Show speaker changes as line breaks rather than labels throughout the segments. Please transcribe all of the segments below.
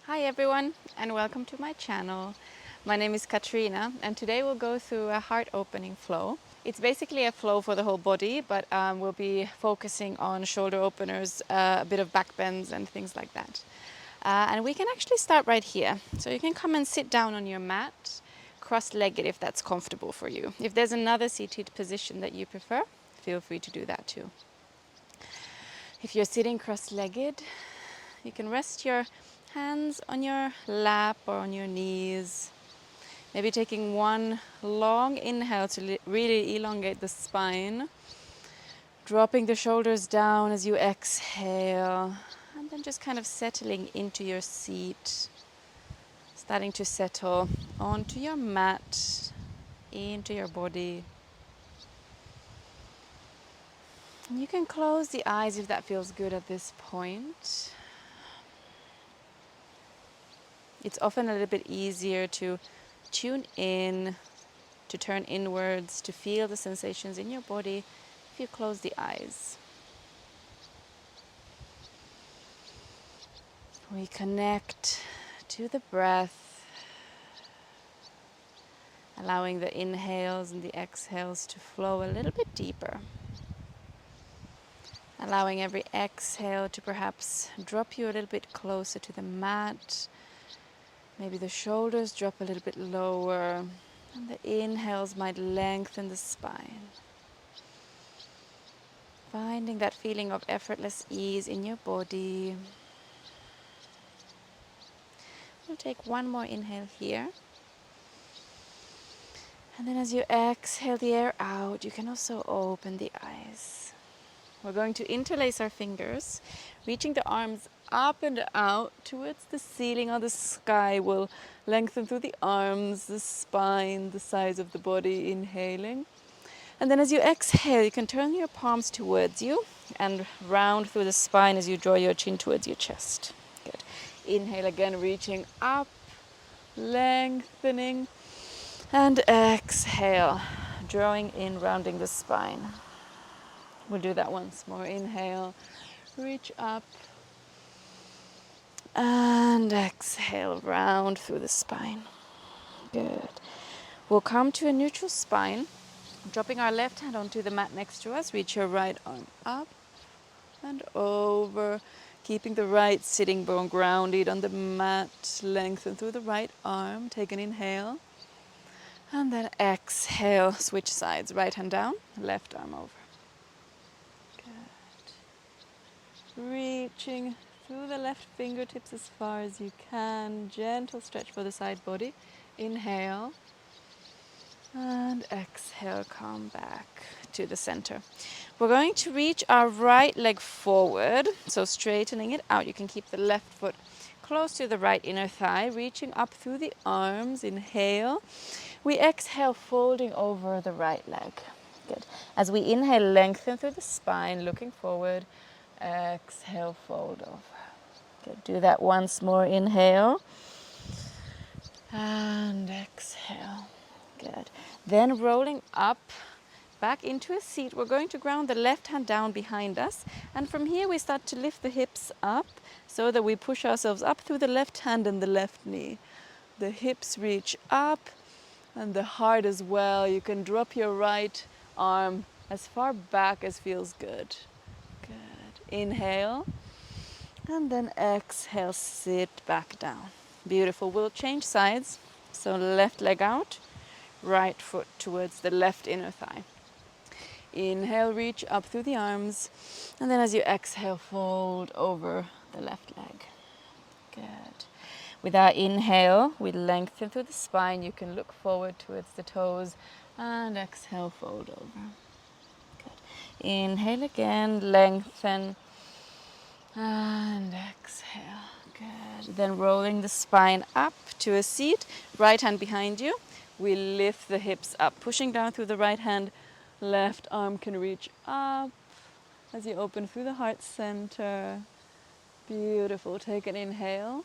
Hi everyone and welcome to my channel. My name is Katrina and today we'll go through a heart opening flow. It's basically a flow for the whole body, but we'll be focusing on shoulder openers, a bit of back bends and things like that. And we can actually start right here. So you can come and sit down on your mat, cross-legged if that's comfortable for you. If there's another seated position that you prefer, feel free to do that too. If you're sitting cross-legged, you can rest your hands on your lap or on your knees. Maybe taking one long inhale to really elongate the spine. Dropping the shoulders down as you exhale. And then just kind of settling into your seat. Starting to settle onto your mat, into your body. You can close the eyes if that feels good at this point. It's often a little bit easier to tune in, to turn inwards, to feel the sensations in your body if you close the eyes. We connect to the breath, allowing the inhales and the exhales to flow a little bit deeper. Allowing every exhale to perhaps drop you a little bit closer to the mat. Maybe the shoulders drop a little bit lower, and the inhales might lengthen the spine. Finding that feeling of effortless ease in your body. We'll take one more inhale here. And then as you exhale the air out, you can also open the eyes. We're going to interlace our fingers, reaching the arms up and out towards the ceiling or the sky. We'll lengthen through the arms, the spine, the sides of the body, inhaling. And then as you exhale, you can turn your palms towards you and round through the spine as you draw your chin towards your chest. Good. Inhale again, reaching up, lengthening. And exhale, drawing in, rounding the spine. We'll do that once more. Inhale, reach up. And exhale, round through the spine. Good. We'll come to a neutral spine. Dropping our left hand onto the mat next to us. Reach your right arm up and over. Keeping the right sitting bone grounded on the mat. Lengthen through the right arm. Take an inhale. And then exhale, switch sides. Right hand down, left arm over. Good. Reaching through the left fingertips as far as you can. Gentle stretch for the side body. Inhale. And exhale, come back to the center. We're going to reach our right leg forward. So straightening it out. You can keep the left foot close to the right inner thigh. Reaching up through the arms. Inhale. We exhale, folding over the right leg. Good. As we inhale, lengthen through the spine, looking forward. Exhale, fold over. Good. Do that once more. Inhale. And exhale. Good. Then rolling up, back into a seat. We're going to ground the left hand down behind us. And from here, we start to lift the hips up so that we push ourselves up through the left hand and the left knee. The hips reach up. And the heart as well. You can drop your right arm as far back as feels good. Good. Inhale. And then exhale, sit back down. Beautiful. We'll change sides. So left leg out, right foot towards the left inner thigh. Inhale, reach up through the arms. And then as you exhale, fold over the left leg. Good. With our inhale, we lengthen through the spine. You can look forward towards the toes and exhale, fold over. Good. Inhale again, lengthen and exhale. Good. Then rolling the spine up to a seat, right hand behind you. We lift the hips up, pushing down through the right hand. Left arm can reach up as you open through the heart center. Beautiful. Take an inhale.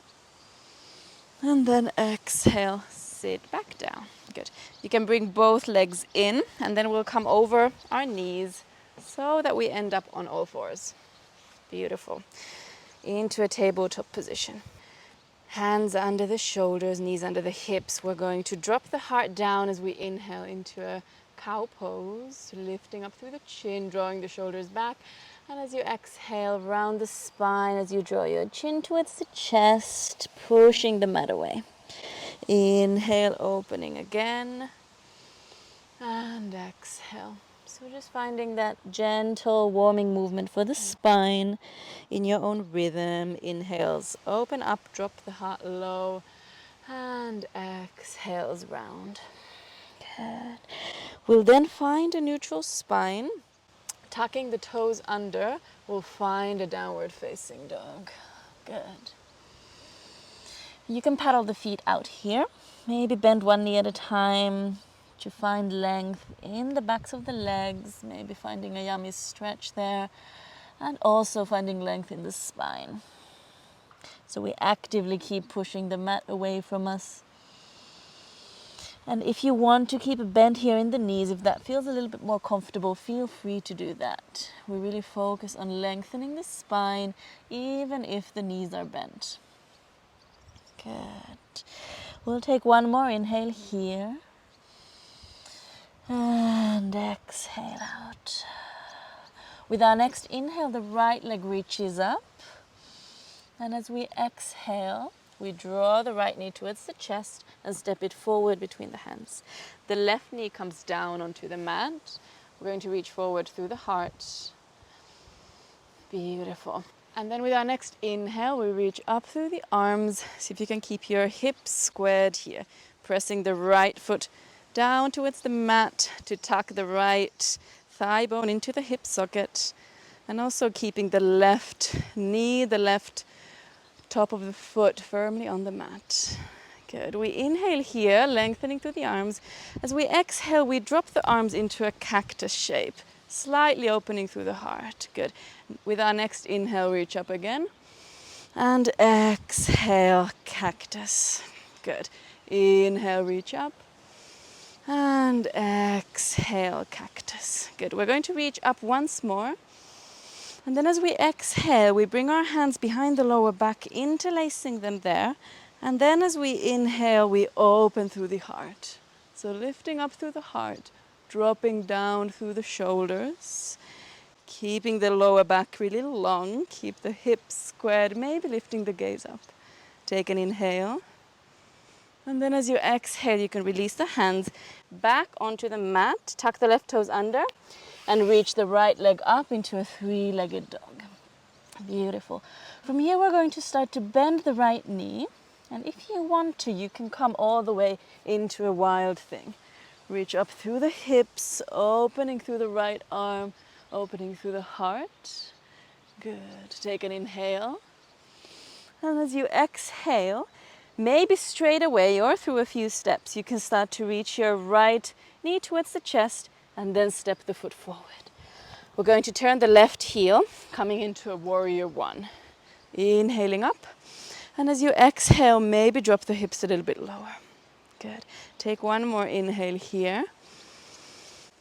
And then exhale, sit back down. Good. You can bring both legs in and then we'll come over our knees so that we end up on all fours. Beautiful. Into a tabletop position. Hands under the shoulders, knees under the hips. We're going to drop the heart down as we inhale into a cow pose, lifting up through the chin, drawing the shoulders back. And as you exhale, round the spine as you draw your chin towards the chest, pushing the mat away. Inhale, opening again. And exhale. So just finding that gentle warming movement for the spine in your own rhythm. Inhales, open up, drop the heart low. And exhales, round. Good. We'll then find a neutral spine. Tucking the toes under, we'll find a downward facing dog. Good. You can paddle the feet out here. Maybe bend one knee at a time to find length in the backs of the legs. Maybe finding a yummy stretch there. And also finding length in the spine. So we actively keep pushing the mat away from us. And if you want to keep a bend here in the knees, if that feels a little bit more comfortable, feel free to do that. We really focus on lengthening the spine, even if the knees are bent. Good. We'll take one more inhale here. And exhale out. With our next inhale, the right leg reaches up. And as we exhale, we draw the right knee towards the chest and step it forward between the hands. The left knee comes down onto the mat. We're going to reach forward through the heart. Beautiful. And then with our next inhale, we reach up through the arms. See if you can keep your hips squared here. Pressing the right foot down towards the mat to tuck the right thigh bone into the hip socket. And also keeping the left knee, the left top of the foot firmly on the mat. Good. We inhale here, lengthening through the arms. As we exhale, we drop the arms into a cactus shape, slightly opening through the heart. Good. With our next inhale, reach up again. And exhale, cactus. Good. Inhale, reach up. And exhale, cactus. Good. We're going to reach up once more. And then as we exhale, we bring our hands behind the lower back, interlacing them there. And then as we inhale, we open through the heart. So lifting up through the heart, dropping down through the shoulders, keeping the lower back really long, keep the hips squared, maybe lifting the gaze up. Take an inhale. And then as you exhale, you can release the hands back onto the mat, tuck the left toes under, and reach the right leg up into a three-legged dog. Beautiful. From here, we're going to start to bend the right knee. And if you want to, you can come all the way into a wild thing. Reach up through the hips, opening through the right arm, opening through the heart. Good. Take an inhale. And as you exhale, maybe straight away or through a few steps, you can start to reach your right knee towards the chest and then step the foot forward. We're going to turn the left heel, coming into a warrior one. Inhaling up. And as you exhale, maybe drop the hips a little bit lower. Good. Take one more inhale here.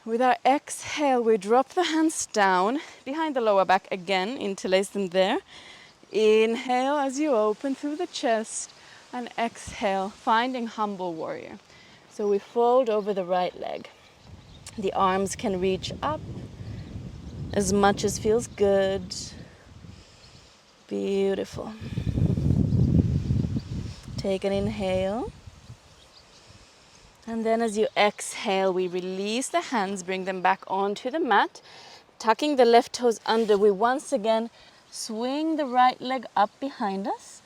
With our exhale, we drop the hands down behind the lower back again, interlace them there. Inhale as you open through the chest, and exhale, finding humble warrior. So we fold over the right leg. The arms can reach up as much as feels good. Beautiful. Take an inhale. And then as you exhale, we release the hands, bring them back onto the mat. Tucking the left toes under, we once again swing the right leg up behind us.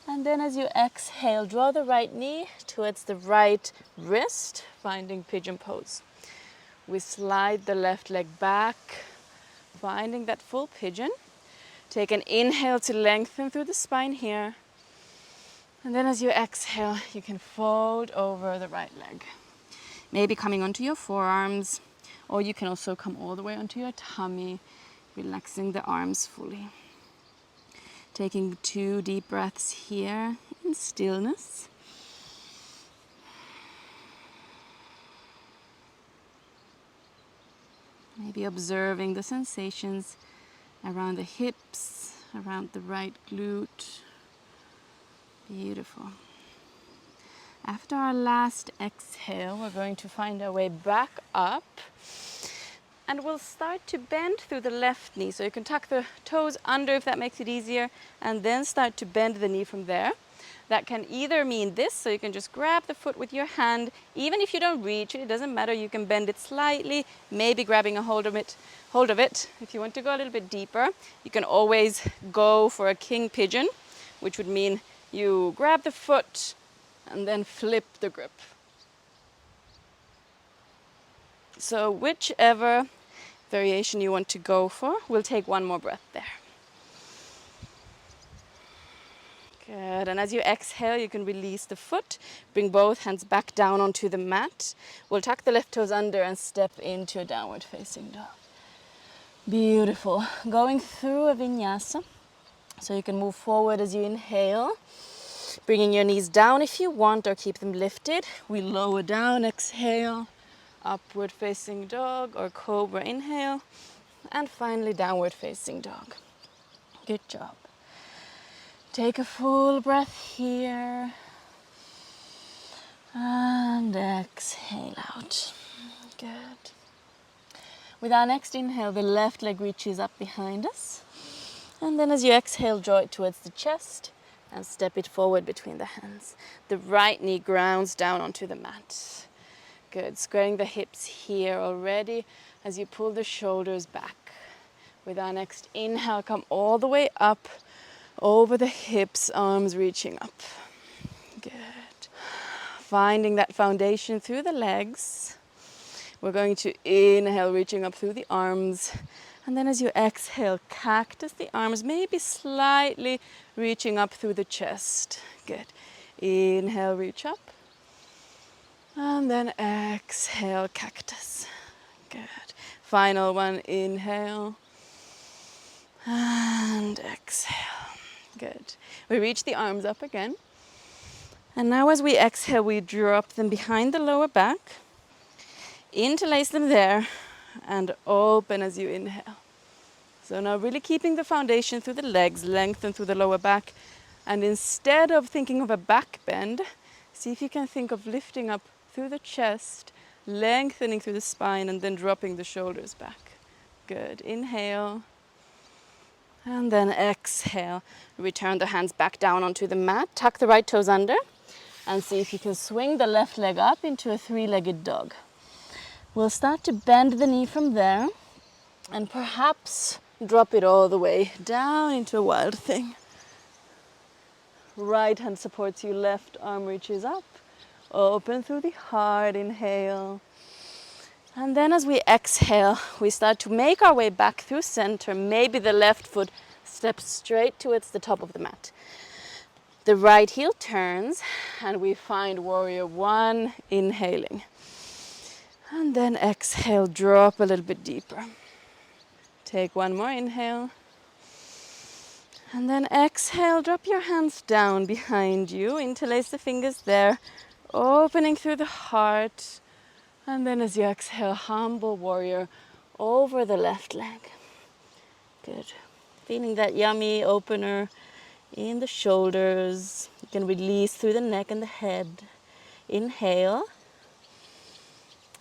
And then as you exhale, draw the right knee towards the right wrist, finding pigeon pose. We slide the left leg back, finding that full pigeon. Take an inhale to lengthen through the spine here. And then as you exhale, you can fold over the right leg. Maybe coming onto your forearms, or you can also come all the way onto your tummy, relaxing the arms fully. Taking 2 deep breaths here in stillness. Maybe observing the sensations around the hips, around the right glute. Beautiful. After our last exhale, we're going to find our way back up. And we'll start to bend through the left knee. So you can tuck the toes under if that makes it easier, and then start to bend the knee from there. That can either mean this, so you can just grab the foot with your hand. Even if you don't reach it, it doesn't matter. You can bend it slightly, maybe grabbing a hold of it. If you want to go a little bit deeper, you can always go for a king pigeon, which would mean you grab the foot and then flip the grip. So whichever variation you want to go for, we'll take one more breath there. Good, and as you exhale, you can release the foot, bring both hands back down onto the mat. We'll tuck the left toes under and step into a downward facing dog. Beautiful. Going through a vinyasa, so you can move forward as you inhale, bringing your knees down if you want, or keep them lifted. We lower down, exhale, upward facing dog or cobra, inhale, and finally downward facing dog. Good job. Take a full breath here and exhale out. Good. With our next inhale, the left leg reaches up behind us, and then as you exhale, draw it towards the chest and step it forward between the hands. The right knee grounds down onto the mat. Good, squaring the hips here already as you pull the shoulders back. With our next inhale, come all the way up over the hips, arms reaching up. Good. Finding that foundation through the legs. We're going to inhale, reaching up through the arms. And then as you exhale, cactus the arms, maybe slightly reaching up through the chest. Good. Inhale, reach up. And then exhale, cactus. Good. Final one, inhale. And exhale. Good. We reach the arms up again. And now as we exhale, we drop them behind the lower back. Interlace them there and open as you inhale. So now really keeping the foundation through the legs, lengthen through the lower back. And instead of thinking of a back bend, see if you can think of lifting up through the chest, lengthening through the spine, and then dropping the shoulders back. Good. Inhale. And then exhale. Return the hands back down onto the mat. Tuck the right toes under. And see if you can swing the left leg up into a three-legged dog. We'll start to bend the knee from there. And perhaps drop it all the way down into a wild thing. Right hand supports you, left arm reaches up. Open through the heart, inhale. And then as we exhale, we start to make our way back through center. Maybe the left foot steps straight towards the top of the mat. The right heel turns and we find warrior one, inhaling. And then exhale, drop a little bit deeper. Take one more inhale. And then exhale, drop your hands down behind you. Interlace the fingers there, opening through the heart. And then as you exhale, humble warrior over the left leg. Good. Feeling that yummy opener in the shoulders. You can release through the neck and the head. Inhale.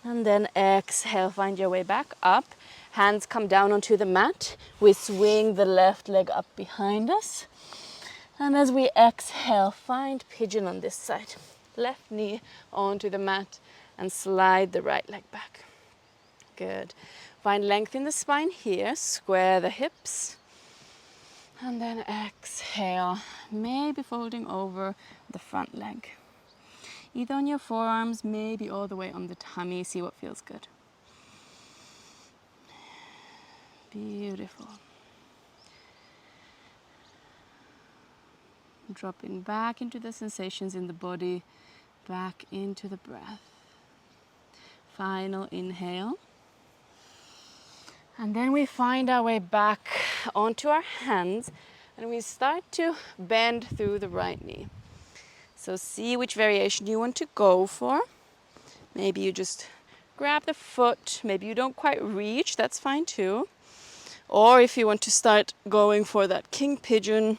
And then exhale, find your way back up. Hands come down onto the mat. We swing the left leg up behind us. And as we exhale, find pigeon on this side. Left knee onto the mat and slide the right leg back. Good. Find length in the spine here. Square the hips. And then exhale, maybe folding over the front leg. Either on your forearms, maybe all the way on the tummy. See what feels good. Beautiful. Dropping back into the sensations in the body, back into the breath. Final inhale. And then we find our way back onto our hands and we start to bend through the right knee. So see which variation you want to go for. Maybe you just grab the foot. Maybe you don't quite reach. That's fine too. Or if you want to start going for that king pigeon,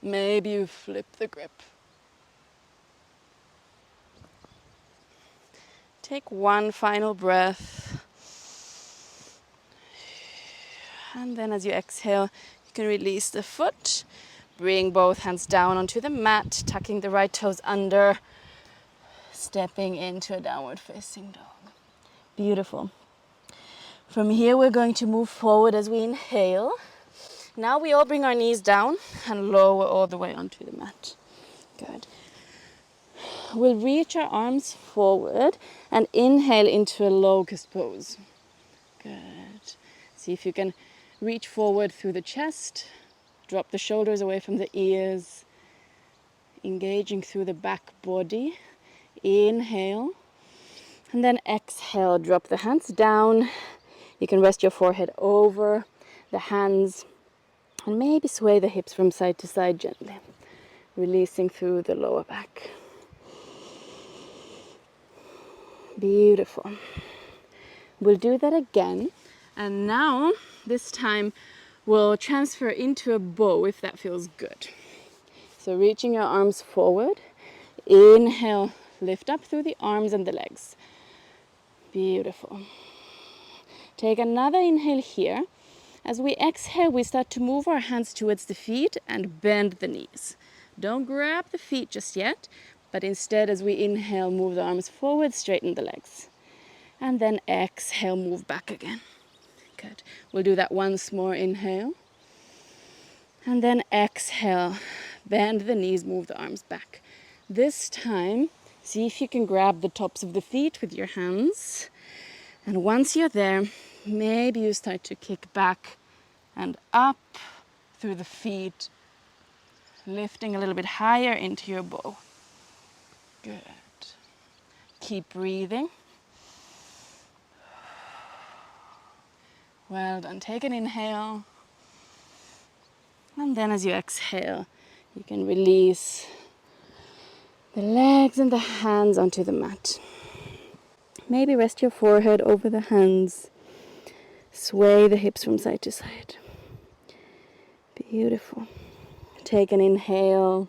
maybe you flip the grip. Take one final breath. And then as you exhale, you can release the foot. Bring both hands down onto the mat, tucking the right toes under, stepping into a downward facing dog. Beautiful. From here, we're going to move forward as we inhale. Now we all bring our knees down and lower all the way onto the mat. Good. We'll reach our arms forward and inhale into a locust pose. Good. See if you can reach forward through the chest. Drop the shoulders away from the ears. Engaging through the back body. Inhale. And then exhale. Drop the hands down. You can rest your forehead over the hands. And maybe sway the hips from side to side gently. Releasing through the lower back. Beautiful. We'll do that again. And now, this time, we'll transfer into a bow if that feels good. So reaching your arms forward. Inhale, lift up through the arms and the legs. Beautiful. Take another inhale here. As we exhale, we start to move our hands towards the feet and bend the knees. Don't grab the feet just yet, but instead, as we inhale, move the arms forward, straighten the legs. And then exhale, move back again. Good. We'll do that once more. Inhale. And then exhale, bend the knees, move the arms back. This time, see if you can grab the tops of the feet with your hands. And once you're there, maybe you start to kick back and up through the feet, lifting a little bit higher into your bow. Good. Keep breathing. Well done. Take an inhale. And then as you exhale, you can release the legs and the hands onto the mat. Maybe rest your forehead over the hands. Sway the hips from side to side. Beautiful. Take an inhale.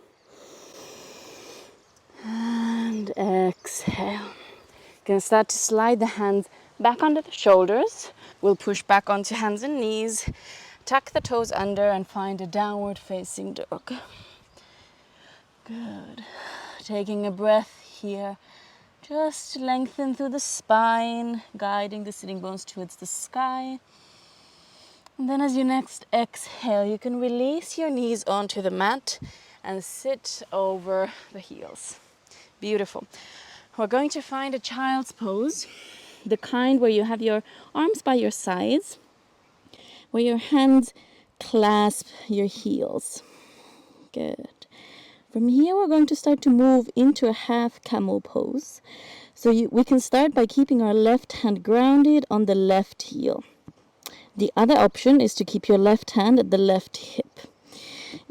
And exhale. You can start to slide the hands back under the shoulders. We'll push back onto hands and knees. Tuck the toes under and find a downward facing dog. Good. Taking a breath here. Just lengthen through the spine, guiding the sitting bones towards the sky. And then as you next exhale, you can release your knees onto the mat and sit over the heels. Beautiful. We're going to find a child's pose, the kind where you have your arms by your sides, where your hands clasp your heels. Good. From here, we're going to start to move into a half camel pose. So we can start by keeping our left hand grounded on the left heel. The other option is to keep your left hand at the left hip.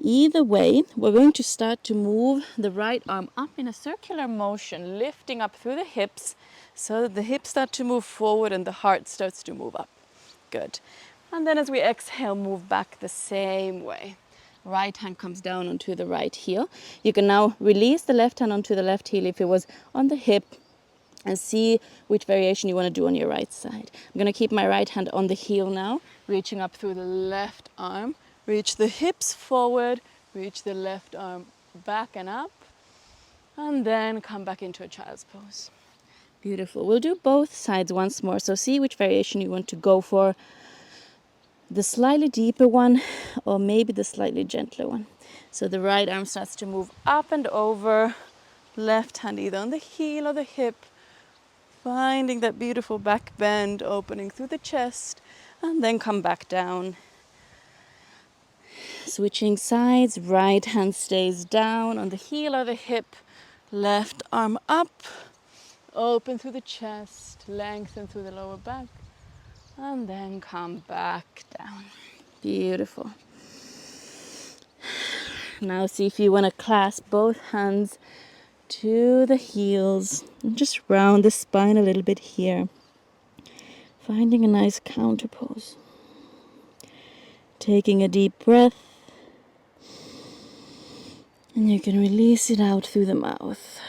Either way, we're going to start to move the right arm up in a circular motion, lifting up through the hips so that the hips start to move forward and the heart starts to move up. Good. And then as we exhale, move back the same way. Right hand comes down onto the right heel. You can now release the left hand onto the left heel if it was on the hip and see which variation you want to do on your right side. I'm going to keep my right hand on the heel now, reaching up through the left arm. Reach the hips forward, reach the left arm back and up, and then come back into a child's pose. Beautiful. We'll do both sides once more. So see which variation you want to go for. The slightly deeper one or maybe the slightly gentler one. So the right arm starts to move up and over, left hand either on the heel or the hip, finding that beautiful back bend, opening through the chest, and then come back down. Switching sides, right hand stays down on the heel or the hip, left arm up, open through the chest, lengthen through the lower back, and then come back down. Beautiful. Now see if you want to clasp both hands to the heels and just round the spine a little bit here. Finding a nice counter pose. Taking a deep breath. And you can release it out through the mouth.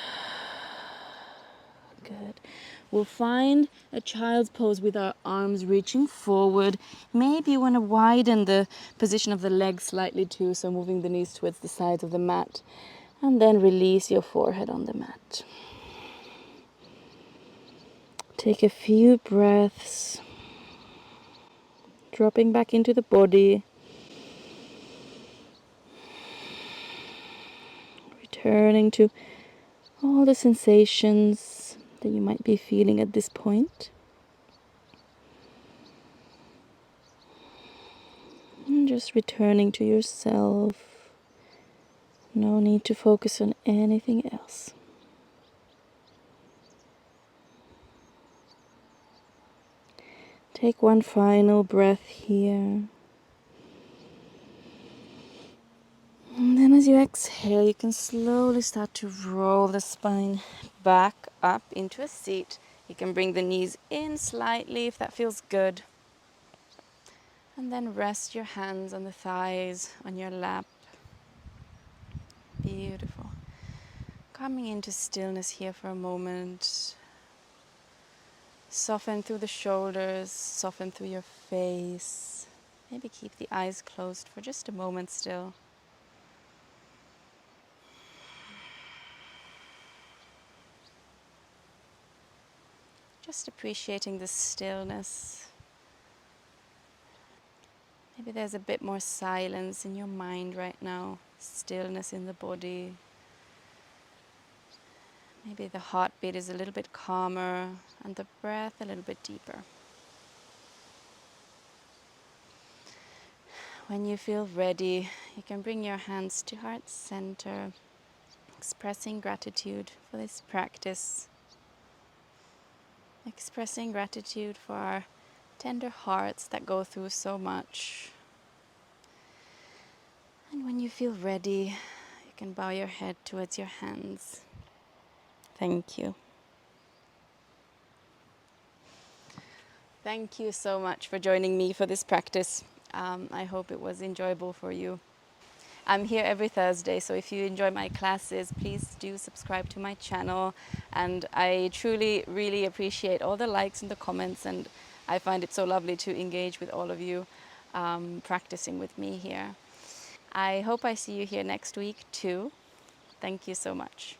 Good. We'll find a child's pose with our arms reaching forward. Maybe you want to widen the position of the legs slightly too, so moving the knees towards the sides of the mat. And then release your forehead on the mat. Take a few breaths, dropping back into the body. Returning to all the sensations that you might be feeling at this point. And just returning to yourself. No need to focus on anything else. Take one final breath here. And then as you exhale, you can slowly start to roll the spine back up into a seat. You can bring the knees in slightly if that feels good. And then rest your hands on the thighs, on your lap. Beautiful. Coming into stillness here for a moment. Soften through the shoulders, soften through your face. Maybe keep the eyes closed for just a moment still. Just appreciating the stillness. Maybe there's a bit more silence in your mind right now, stillness in the body. Maybe the heartbeat is a little bit calmer and the breath a little bit deeper. When you feel ready, you can bring your hands to heart center, expressing gratitude for this practice. Expressing gratitude for our tender hearts that go through so much. And when you feel ready, you can bow your head towards your hands. Thank you. Thank you so much for joining me for this practice. I hope it was enjoyable for you. I'm here every Thursday, so if you enjoy my classes, please do subscribe to my channel. And I truly, really appreciate all the likes and the comments, and I find it so lovely to engage with all of you practicing with me here. I hope I see you here next week too. Thank you so much.